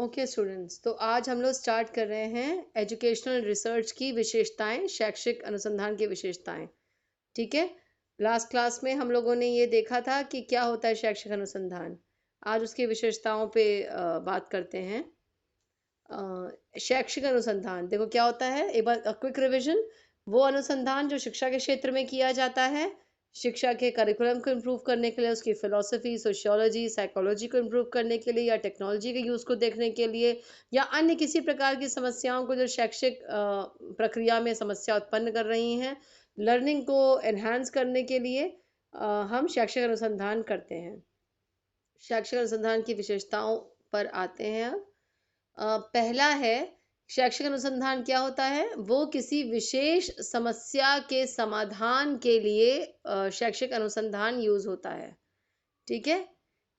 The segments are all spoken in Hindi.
ओके स्टूडेंट्स, तो आज हम लोग स्टार्ट कर रहे हैं एजुकेशनल रिसर्च की विशेषताएं, शैक्षिक अनुसंधान की विशेषताएं। ठीक है। लास्ट क्लास में हम लोगों ने ये देखा था कि क्या होता है शैक्षिक अनुसंधान। आज उसकी विशेषताओं पे बात करते हैं। शैक्षिक अनुसंधान देखो क्या होता है, एक बार क्विक रिवीजन। वो अनुसंधान जो शिक्षा के क्षेत्र में किया जाता है, शिक्षा के करिकुलम को इम्प्रूव करने के लिए, उसकी फिलोसफी, सोशियोलॉजी, साइकोलॉजी को इम्प्रूव करने के लिए, या टेक्नोलॉजी के यूज़ को देखने के लिए, या अन्य किसी प्रकार की समस्याओं को जो शैक्षिक प्रक्रिया में समस्या उत्पन्न कर रही हैं, लर्निंग को एनहांस करने के लिए हम शैक्षिक अनुसंधान करते हैं। शैक्षिक अनुसंधान की विशेषताओं पर आते हैं अब। पहला है, शैक्षिक अनुसंधान क्या होता है? वो किसी विशेष समस्या के समाधान के लिए शैक्षिक अनुसंधान यूज होता है। ठीक है।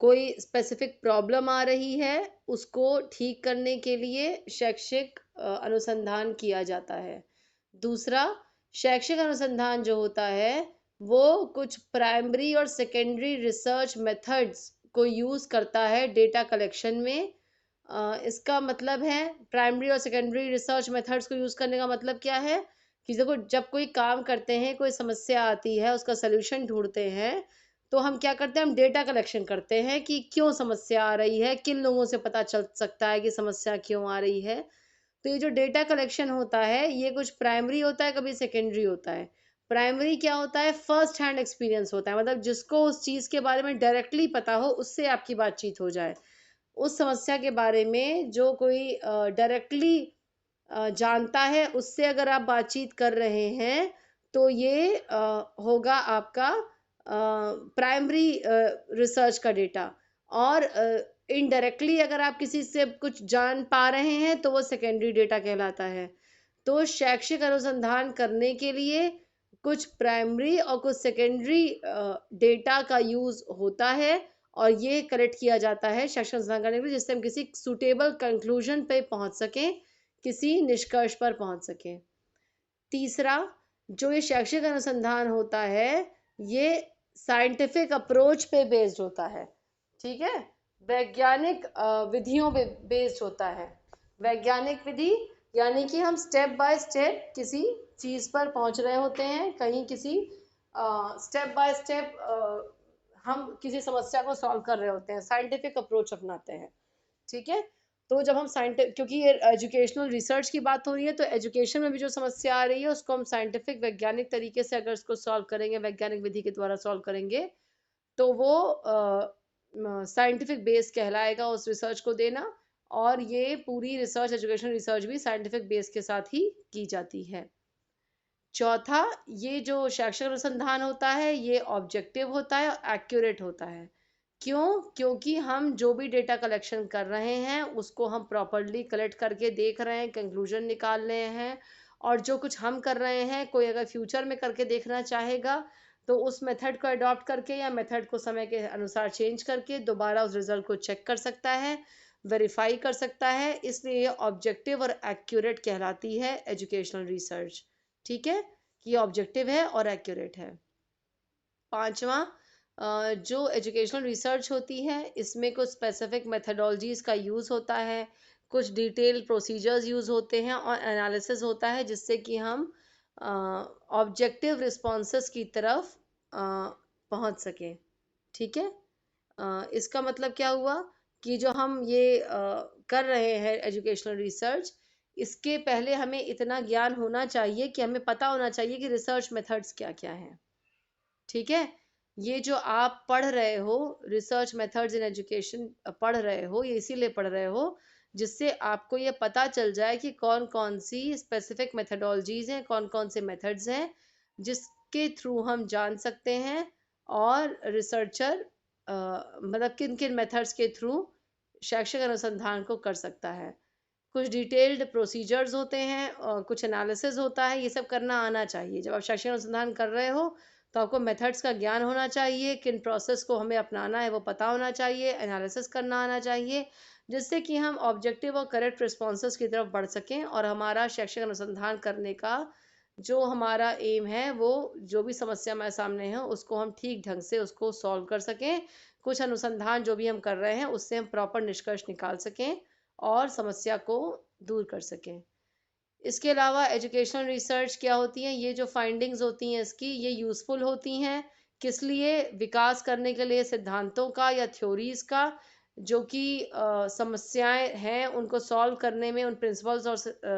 कोई स्पेसिफिक प्रॉब्लम आ रही है, उसको ठीक करने के लिए शैक्षिक अनुसंधान किया जाता है। दूसरा, शैक्षिक अनुसंधान जो होता है वो कुछ प्राइमरी और सेकेंडरी रिसर्च मेथड्स को यूज करता है डेटा कलेक्शन में। इसका मतलब है, प्राइमरी और सेकेंडरी रिसर्च मेथड्स को यूज करने का मतलब क्या है कि देखो, जब कोई काम करते हैं, कोई समस्या आती है, उसका सलूशन ढूंढते हैं, तो हम क्या करते हैं? हम डेटा कलेक्शन करते हैं कि क्यों समस्या आ रही है, किन लोगों से पता चल सकता है कि समस्या क्यों आ रही है। तो ये जो डेटा कलेक्शन होता है, ये कुछ प्राइमरी होता है, कभी सेकेंडरी होता है। प्राइमरी क्या होता है? फर्स्ट हैंड एक्सपीरियंस होता है, मतलब जिसको उस चीज के बारे में डायरेक्टली पता हो, उससे आपकी बातचीत हो जाए। उस समस्या के बारे में जो कोई डायरेक्टली जानता है, उससे अगर आप बातचीत कर रहे हैं, तो ये होगा आपका प्राइमरी रिसर्च का डेटा। और इनडायरेक्टली अगर आप किसी से कुछ जान पा रहे हैं, तो वो सेकेंडरी डेटा कहलाता है। तो शैक्षिक अनुसंधान करने के लिए कुछ प्राइमरी और कुछ सेकेंडरी डेटा का यूज होता है, और ये कलेक्ट किया जाता है शैक्षिक अनुसंधान करने के लिए, जिससे हम किसी सुटेबल कंक्लूजन पे पहुंच सकें, किसी निष्कर्ष पर पहुंच सकें। तीसरा, जो ये शैक्षिक अनुसंधान होता है, ये साइंटिफिक अप्रोच पे बेस्ड होता है। ठीक है। वैज्ञानिक विधियों पे बेस्ड होता है। वैज्ञानिक विधि यानी कि हम स्टेप बाय स्टेप किसी चीज पर पहुंच रहे होते हैं, कहीं किसी स्टेप बाय स्टेप हम किसी समस्या को सॉल्व कर रहे होते हैं, साइंटिफिक अप्रोच अपनाते हैं। ठीक है। तो जब हम साइंटिफिक, क्योंकि ये एजुकेशनल रिसर्च की बात हो रही है, तो एजुकेशन में भी जो समस्या आ रही है, उसको हम साइंटिफिक वैज्ञानिक तरीके से अगर उसको सॉल्व करेंगे, वैज्ञानिक विधि के द्वारा सॉल्व करेंगे, तो वो साइंटिफिक बेस कहलाएगा उस रिसर्च को देना। और ये पूरी रिसर्च, एजुकेशनल रिसर्च भी साइंटिफिक बेस के साथ ही की जाती है। चौथा, ये जो शैक्षिक अनुसंधान होता है, ये ऑब्जेक्टिव होता है और एक्यूरेट होता है। क्यों? क्योंकि हम जो भी डेटा कलेक्शन कर रहे हैं, उसको हम प्रॉपरली कलेक्ट करके देख रहे हैं, कंक्लूजन निकाल रहे हैं। और जो कुछ हम कर रहे हैं, कोई अगर फ्यूचर में करके देखना चाहेगा, तो उस मेथड को अडॉप्ट करके या मेथड को समय के अनुसार चेंज करके दोबारा उस रिजल्ट को चेक कर सकता है, वेरीफाई कर सकता है। इसलिए ऑब्जेक्टिव और एक्यूरेट कहलाती है एजुकेशनल रिसर्च। ठीक है। ये ऑब्जेक्टिव है और एक्यूरेट है। पांचवा, जो एजुकेशनल रिसर्च होती है, इसमें कुछ स्पेसिफिक मेथडोलॉजीज का यूज होता है, कुछ डिटेल प्रोसीजर्स यूज होते हैं, और एनालिसिस होता है, जिससे कि हम ऑब्जेक्टिव रिस्पॉन्सेस की तरफ पहुंच सकें। ठीक है। इसका मतलब क्या हुआ कि जो हम ये कर रहे हैं एजुकेशनल रिसर्च, इसके पहले हमें इतना ज्ञान होना चाहिए कि हमें पता होना चाहिए कि रिसर्च मेथड्स क्या क्या हैं। ठीक है। ये जो आप पढ़ रहे हो, रिसर्च मेथड्स इन एजुकेशन पढ़ रहे हो, ये इसीलिए पढ़ रहे हो जिससे आपको ये पता चल जाए कि कौन कौन सी स्पेसिफिक मेथडोलॉजीज हैं, कौन कौन से मेथड्स हैं, जिसके थ्रू हम जान सकते हैं, और रिसर्चर मतलब किन किन मेथड्स के थ्रू शैक्षिक अनुसंधान को कर सकता है। कुछ डिटेल्ड प्रोसीजर्स होते हैं और कुछ एनालिसिस होता है, ये सब करना आना चाहिए। जब आप शैक्षिक अनुसंधान कर रहे हो, तो आपको मेथड्स का ज्ञान होना चाहिए, किन प्रोसेस को हमें अपनाना है वो पता होना चाहिए, एनालिसिस करना आना चाहिए, जिससे कि हम ऑब्जेक्टिव और करेक्ट रिस्पॉन्सेस की तरफ बढ़ सकें, और हमारा शैक्षिक अनुसंधान करने का जो हमारा एम है, वो जो भी समस्या हमारे सामने है, उसको हम ठीक ढंग से उसको सॉल्व कर सकें। कुछ अनुसंधान जो भी हम कर रहे हैं, उससे हम प्रॉपर निष्कर्ष निकाल सकें, और समस्या को दूर कर सकें। इसके अलावा एजुकेशनल रिसर्च क्या होती है, ये जो फाइंडिंग्स होती हैं इसकी, ये यूज़फुल होती हैं किस लिए, विकास करने के लिए सिद्धांतों का या थ्योरीज का, जो कि समस्याएं हैं उनको सॉल्व करने में, उन प्रिंसिपल्स और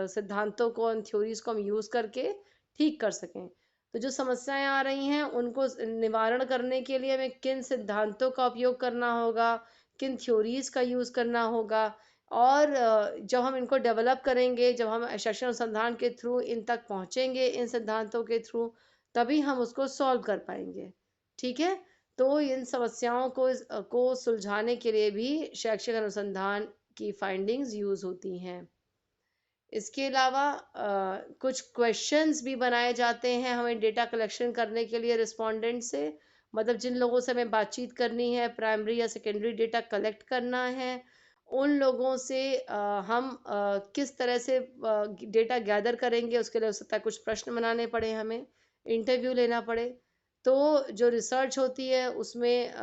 सिद्धांतों को, उन थ्योरीज को हम यूज़ करके ठीक कर सकें। तो जो समस्याएं आ रही हैं उनको निवारण करने के लिए हमें किन सिद्धांतों का उपयोग करना होगा, किन थ्योरीज का यूज़ करना होगा, और जब हम इनको डेवलप करेंगे, जब हम शैक्षणिक अनुसंधान के थ्रू इन तक पहुंचेंगे, इन सिद्धांतों के थ्रू, तभी हम उसको सॉल्व कर पाएंगे। ठीक है। तो इन समस्याओं को सुलझाने के लिए भी शैक्षिक अनुसंधान की फाइंडिंग्स यूज होती हैं। इसके अलावा कुछ क्वेश्चंस भी बनाए जाते हैं हमें डेटा कलेक्शन करने के लिए रिस्पोंडेंट से, मतलब जिन लोगों से हमें बातचीत करनी है, प्राइमरी या सेकेंडरी डेटा कलेक्ट करना है, उन लोगों से हम किस तरह से डेटा गैदर करेंगे, उसके लिए हो सकता है कुछ प्रश्न बनाने पड़े, हमें इंटरव्यू लेना पड़े। तो जो रिसर्च होती है उसमें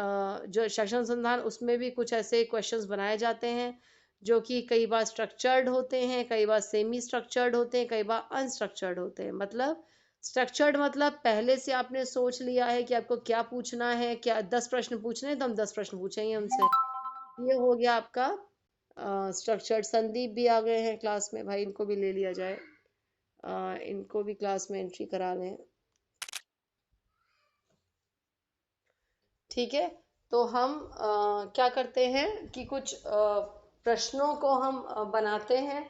जो शैक्षणिक अनुसंधान, उसमें भी कुछ ऐसे क्वेश्चंस बनाए जाते हैं जो कि कई बार स्ट्रक्चर्ड होते हैं, कई बार सेमी स्ट्रक्चर्ड होते हैं, कई बार अनस्ट्रक्चर्ड होते हैं। मतलब स्ट्रक्चर्ड मतलब पहले से आपने सोच लिया है कि आपको क्या पूछना है, क्या 10 प्रश्न पूछने हैं तो हम 10 प्रश्न पूछेंगे उनसे। ये हो गया आपका स्ट्रक्चर्ड। संदीप भी आ गए हैं क्लास में, भाई इनको भी ले लिया जाए, इनको भी क्लास में एंट्री करा लें। ठीक है। तो हम क्या करते हैं कि कुछ प्रश्नों को हम बनाते हैं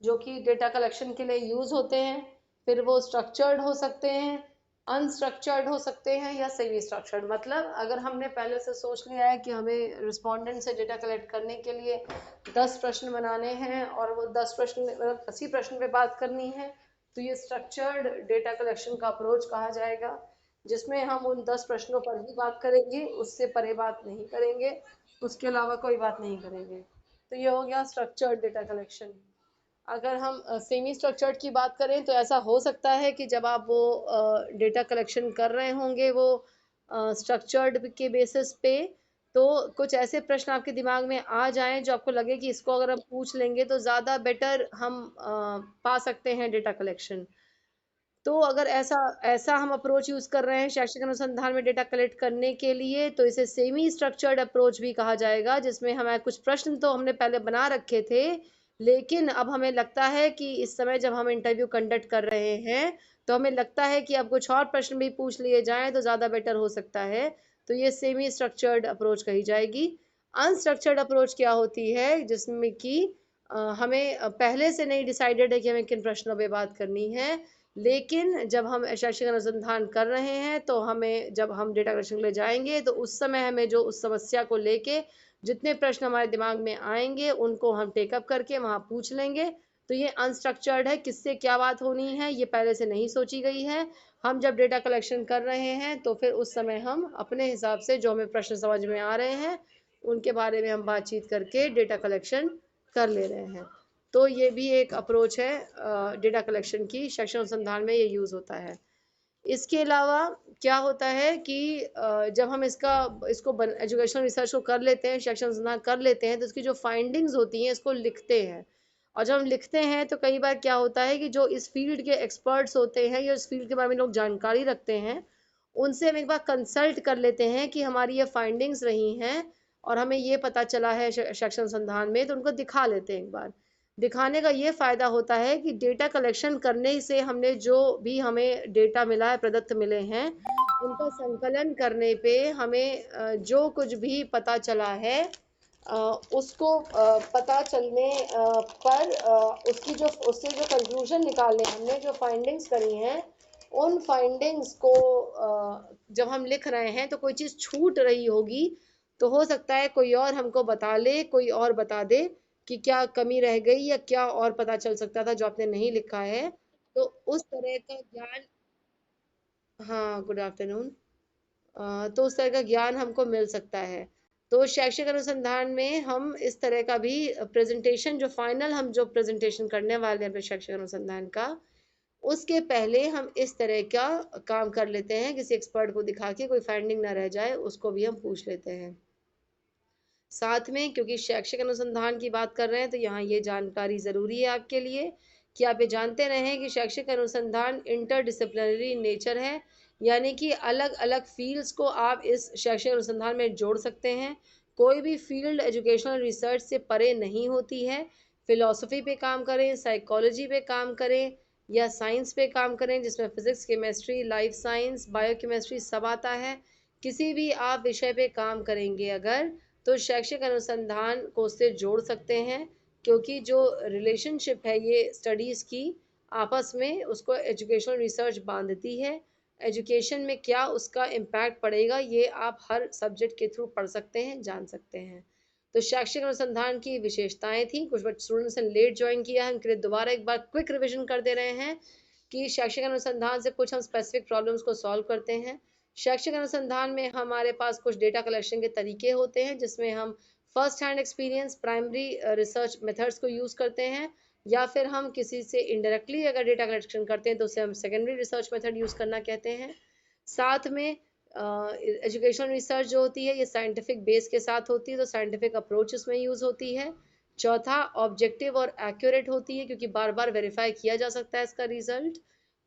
जो कि डेटा कलेक्शन के लिए यूज होते हैं। फिर वो स्ट्रक्चर्ड हो सकते हैं, अनस्ट्रक्चर्ड हो सकते हैं, या सेमी स्ट्रक्चर्ड। मतलब अगर हमने पहले से सोच लिया है कि हमें रिस्पोंडेंट से डेटा कलेक्ट करने के लिए 10 प्रश्न बनाने हैं और वो 10 प्रश्न मतलब 80 प्रश्न पे बात करनी है, तो ये स्ट्रक्चर्ड डेटा कलेक्शन का अप्रोच कहा जाएगा, जिसमें हम उन 10 प्रश्नों पर ही बात करेंगे, उससे परे बात नहीं करेंगे, उसके अलावा कोई बात नहीं करेंगे। तो ये हो गया स्ट्रक्चर्ड डेटा कलेक्शन। अगर हम सेमी स्ट्रक्चर्ड की बात करें तो ऐसा हो सकता है कि जब आप वो डेटा कलेक्शन कर रहे होंगे वो स्ट्रक्चर्ड के बेसिस पे, तो कुछ ऐसे प्रश्न आपके दिमाग में आ जाएं जो आपको लगे कि इसको अगर हम पूछ लेंगे तो ज़्यादा बेटर हम पा सकते हैं डेटा कलेक्शन। तो अगर ऐसा ऐसा हम अप्रोच यूज कर रहे हैं शैक्षिक अनुसंधान में डेटा कलेक्ट करने के लिए, तो इसे सेमी स्ट्रक्चर्ड अप्रोच भी कहा जाएगा, जिसमें हमें कुछ प्रश्न तो हमने पहले बना रखे थे, लेकिन अब हमें लगता है कि इस समय जब हम इंटरव्यू कंडक्ट कर रहे हैं तो हमें लगता है कि अब कुछ और प्रश्न भी पूछ लिए जाएं तो ज़्यादा बेटर हो सकता है। तो ये सेमी स्ट्रक्चर्ड अप्रोच कही जाएगी। अनस्ट्रक्चर्ड अप्रोच क्या होती है, जिसमें कि हमें पहले से नहीं डिसाइडेड है कि हमें किन प्रश्नों पे बात करनी है, लेकिन जब हम शैक्षिक अनुसंधान कर रहे हैं तो हमें, जब हम डेटा कलेक्शन के लिए जाएंगे तो उस समय हमें जो उस समस्या को लेके जितने प्रश्न हमारे दिमाग में आएंगे उनको हम टेकअप करके वहाँ पूछ लेंगे। तो ये अनस्ट्रक्चर्ड है, किससे क्या बात होनी है ये पहले से नहीं सोची गई है। हम जब डेटा कलेक्शन कर रहे हैं तो फिर उस समय हम अपने हिसाब से जो हमें प्रश्न समझ में आ रहे हैं उनके बारे में हम बातचीत करके डेटा कलेक्शन कर ले रहे हैं। तो ये भी एक अप्रोच है डेटा कलेक्शन की, शैक्षणिक अनुसंधान में ये यूज़ होता है। इसके अलावा क्या होता है कि जब हम इसको एजुकेशनल रिसर्च को कर लेते हैं, शैक्षणिक अनुसंधान कर लेते हैं, तो इसकी जो फाइंडिंग्स होती हैं इसको लिखते हैं। और जब हम लिखते हैं तो कई बार क्या होता है कि जो इस फील्ड के एक्सपर्ट्स होते हैं या इस फील्ड के बारे में लोग जानकारी रखते हैं, उनसे हम एक बार कंसल्ट कर लेते हैं कि हमारी ये फाइंडिंग्स रही हैं और हमें ये पता चला है शैक्षणिक अनुसंधान में, तो उनको दिखा लेते हैं एक बार। दिखाने का ये फ़ायदा होता है कि डेटा कलेक्शन करने से हमने जो भी हमें डेटा मिला है, प्रदत्त मिले हैं, उनका संकलन करने पे हमें जो कुछ भी पता चला है अ, उसको पता चलने पर उसकी जो उससे जो कंक्लूजन निकालने, हमने जो फाइंडिंग्स करी हैं उन फाइंडिंग्स को जब हम लिख रहे हैं तो कोई चीज़ छूट रही होगी, तो हो सकता है कोई और हमको बता ले, कोई और बता दे कि क्या कमी रह गई या क्या और पता चल सकता था जो आपने नहीं लिखा है। तो उस तरह का ज्ञान, हाँ गुड आफ्टरनून, तो उस तरह का ज्ञान हमको मिल सकता है। तो शैक्षिक अनुसंधान में हम इस तरह का भी प्रेजेंटेशन, जो फाइनल हम जो प्रेजेंटेशन करने वाले हैं अपने शैक्षिक अनुसंधान का, उसके पहले हम इस तरह का काम कर लेते हैं, किसी एक्सपर्ट को दिखा के कोई फाइंडिंग ना रह जाए उसको भी हम पूछ लेते हैं। साथ में क्योंकि शैक्षिक अनुसंधान की बात कर रहे हैं तो यहाँ ये जानकारी ज़रूरी है आपके लिए कि आप ये जानते रहें कि शैक्षिक अनुसंधान इंटरडिसिप्लिनरी नेचर है, यानी कि अलग अलग फील्ड्स को आप इस शैक्षिक अनुसंधान में जोड़ सकते हैं। कोई भी फील्ड एजुकेशनल रिसर्च से परे नहीं होती है। फिलॉसफी पे काम करें, साइकोलॉजी पे काम करें या साइंस पे काम करें, जिसमें physics, chemistry, life science, biochemistry सब आता है। किसी भी आप विषय पे काम करेंगे अगर, तो शैक्षिक अनुसंधान को उससे जोड़ सकते हैं, क्योंकि जो रिलेशनशिप है ये स्टडीज़ की आपस में, उसको एजुकेशनल रिसर्च बांधती है। एजुकेशन में क्या उसका इम्पैक्ट पड़ेगा ये आप हर सब्जेक्ट के थ्रू पढ़ सकते हैं, जान सकते हैं। तो शैक्षिक अनुसंधान की विशेषताएं थी। कुछ स्टूडेंट्स ने लेट ज्वाइन किया है, उनके लिए दोबारा एक बार क्विक रिविजन कर दे रहे हैं कि शैक्षिक अनुसंधान से कुछ हम स्पेसिफिक प्रॉब्लम्स को सॉल्व करते हैं। शैक्षिक अनुसंधान में हमारे पास कुछ डेटा कलेक्शन के तरीके होते हैं, जिसमें हम first hand experience, primary research methods को यूज़ करते हैं, या फिर हम किसी से इनडायरेक्टली अगर डेटा कलेक्शन करते हैं तो उसे हम सेकेंडरी रिसर्च मेथड यूज़ करना कहते हैं। साथ में एजुकेशनल रिसर्च जो होती है ये साइंटिफिक बेस के साथ होती है, तो साइंटिफिक अप्रोच इसमें यूज़ होती है। चौथा, ऑब्जेक्टिव और एक्यूरेट होती है, क्योंकि बार बार वेरीफाई किया जा सकता है इसका रिजल्ट।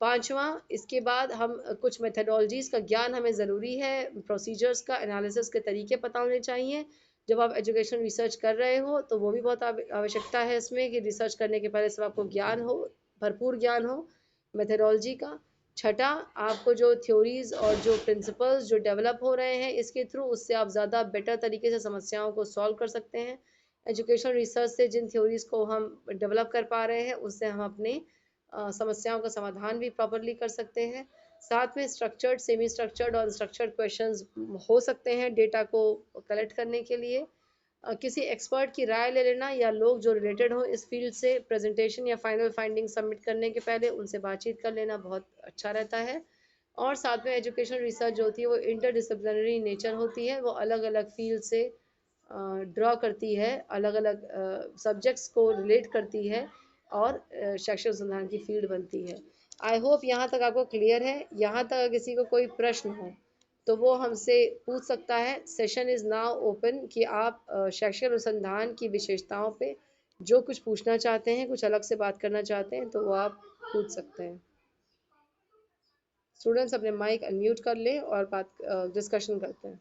पांचवा, इसके बाद हम कुछ मेथडोलॉजीज़ का ज्ञान हमें ज़रूरी है, प्रोसीजर्स का, एनालिसिस के तरीके पता होने चाहिए। जब आप एजुकेशन रिसर्च कर रहे हो तो वो भी बहुत आवश्यकता है इसमें कि रिसर्च करने के पहले सब आपको ज्ञान हो, भरपूर ज्ञान हो मेथडोलॉजी का। छठा, आपको जो थ्योरीज और जो प्रिंसिपल्स जो डेवलप हो रहे हैं इसके थ्रू, उससे आप ज़्यादा बेटर तरीके से समस्याओं को सॉल्व कर सकते हैं। एजुकेशन रिसर्च से जिन थ्योरीज को हम डेवलप कर पा रहे हैं उससे हम अपने समस्याओं का समाधान भी प्रॉपरली कर सकते हैं। साथ में स्ट्रक्चर्ड, सेमी स्ट्रक्चर्ड और स्ट्रक्चर्ड क्वेश्चंस हो सकते हैं डेटा को कलेक्ट करने के लिए। किसी एक्सपर्ट की राय ले लेना या लोग जो रिलेटेड हो इस फील्ड से, प्रेजेंटेशन या फाइनल फाइंडिंग सबमिट करने के पहले उनसे बातचीत कर लेना बहुत अच्छा रहता है। और साथ में एजुकेशन रिसर्च जो होती है वो इंटरडिसिप्लिनरी नेचर होती है, वो अलग अलग फील्ड से ड्रॉ करती है, अलग अलग सब्जेक्ट्स को रिलेट करती है और शैक्षिक अनुसंधान की फील्ड बनती है। आई होप यहाँ तक आपको क्लियर है। यहाँ तक अगर किसी को कोई प्रश्न हो तो वो हमसे पूछ सकता है। सेशन इज़ नाउ ओपन कि आप शैक्षिक अनुसंधान की विशेषताओं पे जो कुछ पूछना चाहते हैं, कुछ अलग से बात करना चाहते हैं तो वो आप पूछ सकते हैं। स्टूडेंट्स अपने माइक अनम्यूट कर लें और बात डिस्कशन करते हैं।